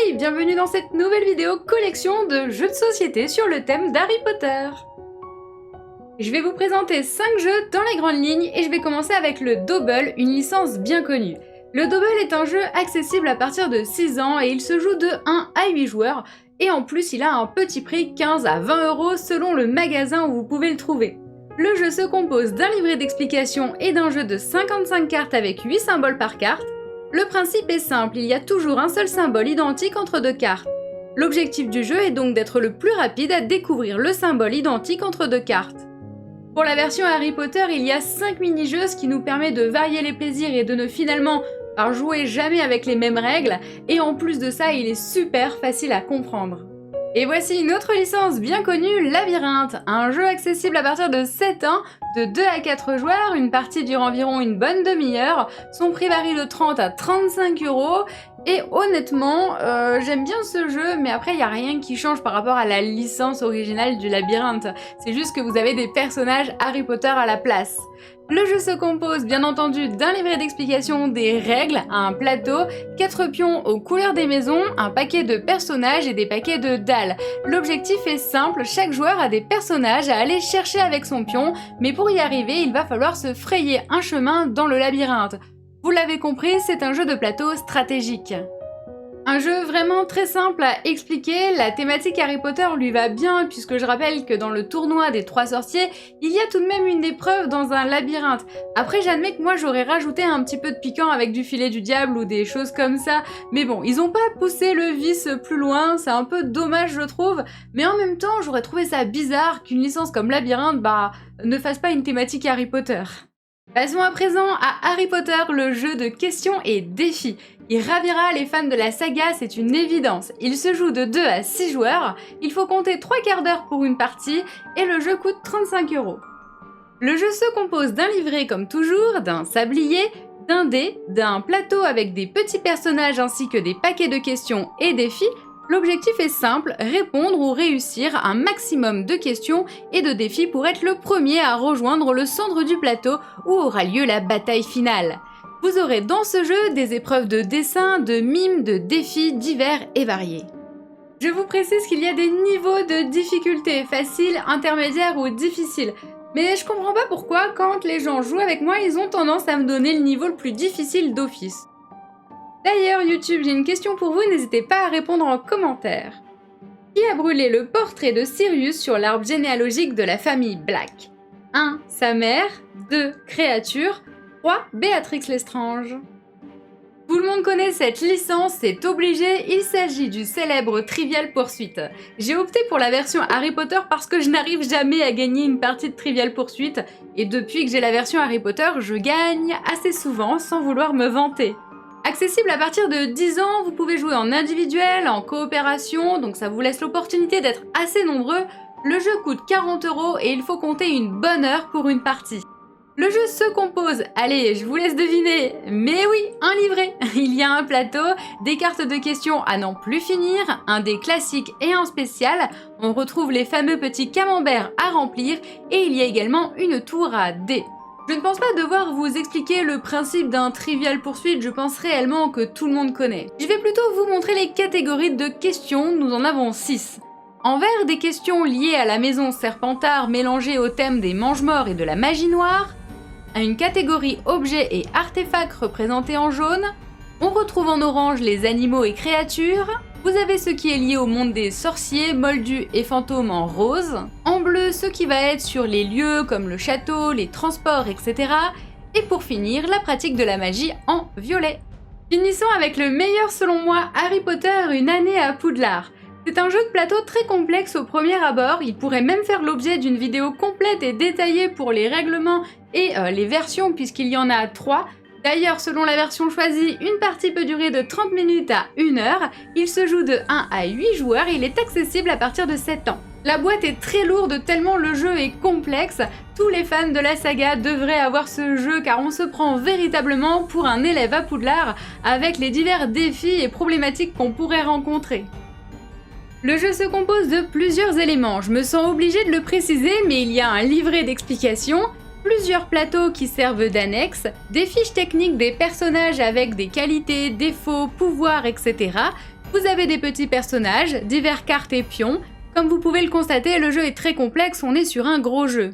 Hey, bienvenue dans cette nouvelle vidéo collection de jeux de société sur le thème d'Harry Potter. Je vais vous présenter 5 jeux dans les grandes lignes et je vais commencer avec le Dobble, une licence bien connue. Le Dobble est un jeu accessible à partir de 6 ans et il se joue de 1 à 8 joueurs et en plus il a un petit prix 15 à 20 € selon le magasin où vous pouvez le trouver. Le jeu se compose d'un livret d'explications et d'un jeu de 55 cartes avec 8 symboles par carte. Le principe est simple, il y a toujours un seul symbole identique entre deux cartes. L'objectif du jeu est donc d'être le plus rapide à découvrir le symbole identique entre deux cartes. Pour la version Harry Potter, il y a 5 mini-jeux, ce qui nous permet de varier les plaisirs et de ne finalement jouer jamais avec les mêmes règles, et en plus de ça, il est super facile à comprendre. Et voici une autre licence bien connue, Labyrinthe, un jeu accessible à partir de 7 ans, de 2 à 4 joueurs, une partie dure environ une bonne demi-heure, son prix varie de 30 à 35 €, et honnêtement, j'aime bien ce jeu, mais après il n'y a rien qui change par rapport à la licence originale du Labyrinthe, c'est juste que vous avez des personnages Harry Potter à la place. Le jeu se compose bien entendu d'un livret d'explication des règles, un plateau, 4 pions aux couleurs des maisons, un paquet de personnages et des paquets de dalles. L'objectif est simple, chaque joueur a des personnages à aller chercher avec son pion, mais pour y arriver, il va falloir se frayer un chemin dans le labyrinthe. Vous l'avez compris, c'est un jeu de plateau stratégique. Un jeu vraiment très simple à expliquer, la thématique Harry Potter lui va bien puisque je rappelle que dans le tournoi des 3 sorciers, il y a tout de même une épreuve dans un labyrinthe. Après j'admets que moi j'aurais rajouté un petit peu de piquant avec du filet du diable ou des choses comme ça, mais bon, ils ont pas poussé le vice plus loin, c'est un peu dommage je trouve, mais en même temps j'aurais trouvé ça bizarre qu'une licence comme Labyrinthe ne fasse pas une thématique Harry Potter. Passons à présent à Harry Potter, le jeu de questions et défis. Il ravira les fans de la saga, c'est une évidence. Il se joue de 2 à 6 joueurs, il faut compter 3 quarts d'heure pour une partie, et le jeu coûte 35 €. Le jeu se compose d'un livret comme toujours, d'un sablier, d'un dé, d'un plateau avec des petits personnages ainsi que des paquets de questions et défis. L'objectif est simple, répondre ou réussir un maximum de questions et de défis pour être le premier à rejoindre le centre du plateau où aura lieu la bataille finale. Vous aurez dans ce jeu des épreuves de dessin, de mime, de défis divers et variés. Je vous précise qu'il y a des niveaux de difficulté, facile, intermédiaire ou difficile. Mais je comprends pas pourquoi quand les gens jouent avec moi, ils ont tendance à me donner le niveau le plus difficile d'office. D'ailleurs, YouTube, j'ai une question pour vous, n'hésitez pas à répondre en commentaire. Qui a brûlé le portrait de Sirius sur l'arbre généalogique de la famille Black? 1. Sa mère. 2. Créature. 3. Béatrix Lestrange. Tout le monde connaît cette licence, c'est obligé, il s'agit du célèbre Trivial Pursuit. J'ai opté pour la version Harry Potter parce que je n'arrive jamais à gagner une partie de Trivial Pursuit, et depuis que j'ai la version Harry Potter, je gagne assez souvent sans vouloir me vanter. Accessible à partir de 10 ans, vous pouvez jouer en individuel, en coopération, donc ça vous laisse l'opportunité d'être assez nombreux. Le jeu coûte 40 € et il faut compter une bonne heure pour une partie. Le jeu se compose, allez, je vous laisse deviner, mais oui, un livret. Il y a un plateau, des cartes de questions à n'en plus finir, un dé classique et un spécial, on retrouve les fameux petits camemberts à remplir et il y a également une tour à dés. Je ne pense pas devoir vous expliquer le principe d'un Trivial Pursuit, je pense réellement que tout le monde connaît. Je vais plutôt vous montrer les catégories de questions, nous en avons 6. En vert, des questions liées à la maison Serpentard mélangées au thème des mange-morts et de la magie noire. Une catégorie objets et artefacts représentés en jaune. On retrouve en orange les animaux et créatures. Vous avez ce qui est lié au monde des sorciers, moldus et fantômes en rose. En bleu, ce qui va être sur les lieux comme le château, les transports, etc. Et pour finir, la pratique de la magie en violet. Finissons avec le meilleur selon moi, Harry Potter, une année à Poudlard. C'est un jeu de plateau très complexe au premier abord, il pourrait même faire l'objet d'une vidéo complète et détaillée pour les règlements et les versions puisqu'il y en a 3. D'ailleurs, selon la version choisie, une partie peut durer de 30 minutes à 1 heure, il se joue de 1 à 8 joueurs et il est accessible à partir de 7 ans. La boîte est très lourde tellement le jeu est complexe, tous les fans de la saga devraient avoir ce jeu car on se prend véritablement pour un élève à Poudlard avec les divers défis et problématiques qu'on pourrait rencontrer. Le jeu se compose de plusieurs éléments, je me sens obligée de le préciser mais il y a un livret d'explications, plusieurs plateaux qui servent d'annexe, des fiches techniques des personnages avec des qualités, défauts, pouvoirs, etc. Vous avez des petits personnages, divers cartes et pions. Comme vous pouvez le constater, le jeu est très complexe, on est sur un gros jeu.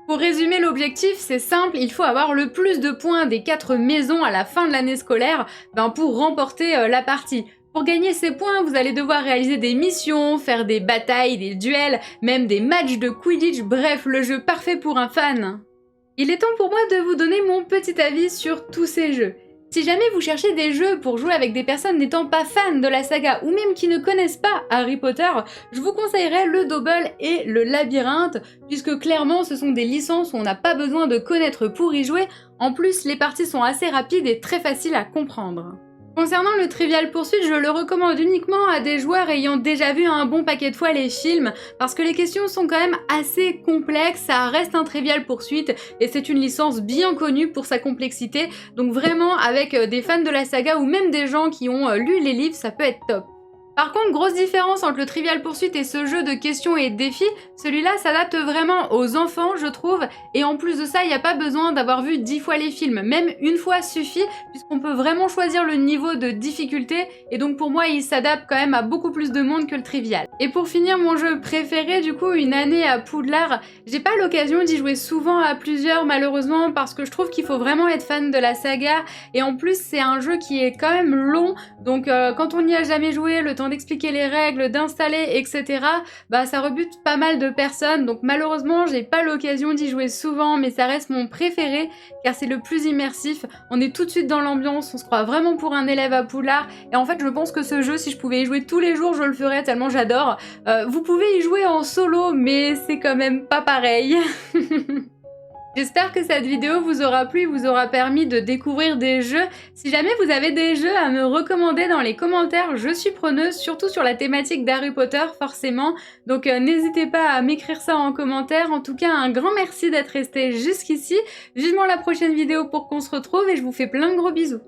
Pour résumer l'objectif, c'est simple, il faut avoir le plus de points des 4 maisons à la fin de l'année scolaire pour remporter la partie. Pour gagner ces points, vous allez devoir réaliser des missions, faire des batailles, des duels, même des matchs de Quidditch, bref, le jeu parfait pour un fan. Il est temps pour moi de vous donner mon petit avis sur tous ces jeux. Si jamais vous cherchez des jeux pour jouer avec des personnes n'étant pas fans de la saga ou même qui ne connaissent pas Harry Potter, je vous conseillerais le Dobble et le Labyrinthe, puisque clairement ce sont des licences où on n'a pas besoin de connaître pour y jouer, en plus les parties sont assez rapides et très faciles à comprendre. Concernant le Trivial Pursuit, je le recommande uniquement à des joueurs ayant déjà vu un bon paquet de fois les films, parce que les questions sont quand même assez complexes, ça reste un Trivial Pursuit, et c'est une licence bien connue pour sa complexité, donc vraiment avec des fans de la saga ou même des gens qui ont lu les livres, ça peut être top. Par contre, grosse différence entre le Trivial Pursuit et ce jeu de questions et de défis, celui-là s'adapte vraiment aux enfants, je trouve, et en plus de ça, il n'y a pas besoin d'avoir vu 10 fois les films, même une fois suffit, puisqu'on peut vraiment choisir le niveau de difficulté, et donc pour moi, il s'adapte quand même à beaucoup plus de monde que le Trivial. Et pour finir, mon jeu préféré, du coup, Une année à Poudlard, j'ai pas l'occasion d'y jouer souvent à plusieurs, malheureusement, parce que je trouve qu'il faut vraiment être fan de la saga, et en plus, c'est un jeu qui est quand même long, donc quand on n'y a jamais joué, le temps d'expliquer les règles, d'installer, etc., ça rebute pas mal de personnes, donc malheureusement j'ai pas l'occasion d'y jouer souvent, mais ça reste mon préféré, car c'est le plus immersif, on est tout de suite dans l'ambiance, on se croit vraiment pour un élève à Poudlard, et en fait je pense que ce jeu, si je pouvais y jouer tous les jours, je le ferais tellement j'adore. Vous pouvez y jouer en solo, mais c'est quand même pas pareil. J'espère que cette vidéo vous aura plu, vous aura permis de découvrir des jeux. Si jamais vous avez des jeux à me recommander dans les commentaires, je suis preneuse, surtout sur la thématique d'Harry Potter, forcément. Donc n'hésitez pas à m'écrire ça en commentaire. En tout cas, un grand merci d'être resté jusqu'ici. Vivement la prochaine vidéo pour qu'on se retrouve et je vous fais plein de gros bisous.